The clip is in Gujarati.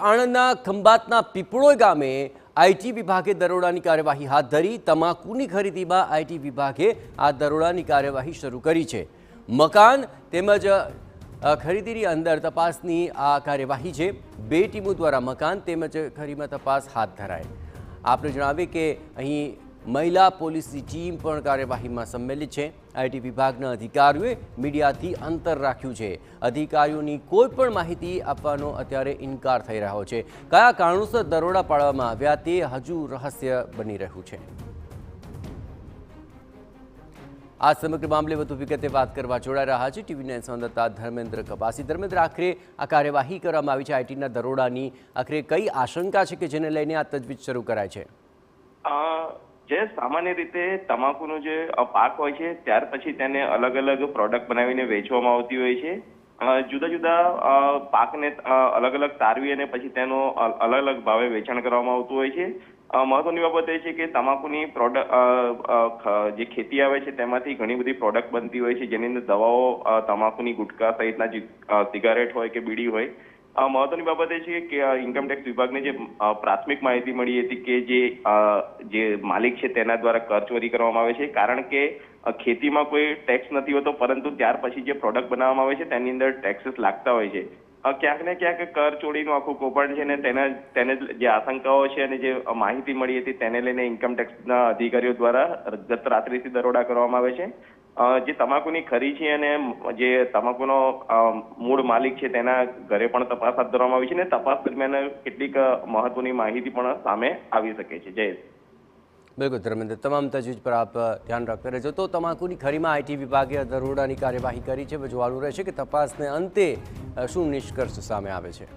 આણંદના ખંભાતના પીપળોઈ ગામે આઈટી વિભાગે દરોડાની કાર્યવાહી હાથ ધરી। તમાકુની ખરીદીમાં આઈટી વિભાગે આ દરોડાની કાર્યવાહી શરૂ કરી છે। મકાન તેમજ ખરીદીની અંદર તપાસની આ કાર્યવાહી છે। 2 ટીમો દ્વારા મકાન તેમજ ખરીદીમાં તપાસ હાથ ધરાઈ। આપણે જણાવીએ કે અહીં મહિલા પોલીસની ટીમ પણ કાર્યવાહીમાં સંમેલિત છે। આઈટી વિભાગના અધિકારીઓએ મીડિયાથી અંતર રાખ્યું છે। અધિકારીઓની કોઈ પણ માહિતી આપવાનો અત્યારે ઇનકાર થઈ રહ્યો છે। કયા કારણોસર દરોડા પાડવામાં આવ્યા તે હજુ રહસ્ય બની રહ્યું છે। આ સમગ્ર મામલે વધુ વિગતે વાત કરવા જોડાઈ રહ્યા છે ટીવી9 સંવાદદાતા ધર્મેન્દ્ર કપાસી। ધર્મેન્દ્ર, આખરે આ કાર્યવાહી કરવામાં આવી છે આઈટીના દરોડાની, આખરે કઈ આશંકા છે કે જેને લઈને આ તજવીજ શરૂ કરાય છે? જે સામાન્ય રીતે તમાકુનો જે પાક હોય છે ત્યાર પછી તેને અલગ અલગ પ્રોડક્ટ બનાવીને વેચવામાં આવતી હોય છે। જુદા જુદા પાકને અલગ અલગ તારવી અને પછી તેનો અલગ અલગ ભાવે વેચાણ કરવામાં આવતું હોય છે। મહત્વની બાબત એ છે કે તમાકુની પ્રોડક્ટ જે ખેતી આવે છે તેમાંથી ઘણી બધી પ્રોડક્ટ બનતી હોય છે, જેની અંદર દવાઓ, તમાકુની ગુટકા સહિતના જે સિગારેટ હોય કે બીડી હોય। મહત્વની બાબત એ છે કે ઇન્કમટેક્સ વિભાગને જે પ્રાથમિક માહિતી મળી હતી કે જે માલિક છે તેના દ્વારા કરચોરી કરવામાં આવે છે, કારણ કે ખેતીમાં કોઈ ટેક્સ નથી હોતો, પરંતુ ત્યાર પછી જે પ્રોડક્ટ બનાવવામાં આવે છે તેની અંદર ટેક્સીસ લાગતા હોય છે। ક્યાંક ને ક્યાંક કરચોરીનું આખું કૌભાંડ છે ને તેને જે આશંકાઓ છે અને જે માહિતી મળી હતી તેને લઈને ઇન્કમટેક્સના અધિકારીઓ દ્વારા ગત રાત્રિથી દરોડા કરવામાં આવે છે। જે તમાકુની ખરી છે અને જે તમાકુનો મૂળ માલિક છે તેના ઘરે પણ તપાસ હાથ ધરવામાં આવી છે અને તપાસ દરમિયાન કેટલીક મહત્વની માહિતી પણ સામે આવી શકે છે। જયેશ, બિલકુલ ધર્મેન્દ્ર, તમામ તજવીજ પર આપ ધ્યાન રાખતા રહેજો। તો તમાકુની ખરીમાં આઈટી વિભાગે દરોડાની કાર્યવાહી કરી છે। જોવાનું રહેશે કે તપાસને અંતે શું નિષ્કર્ષ સામે આવે છે।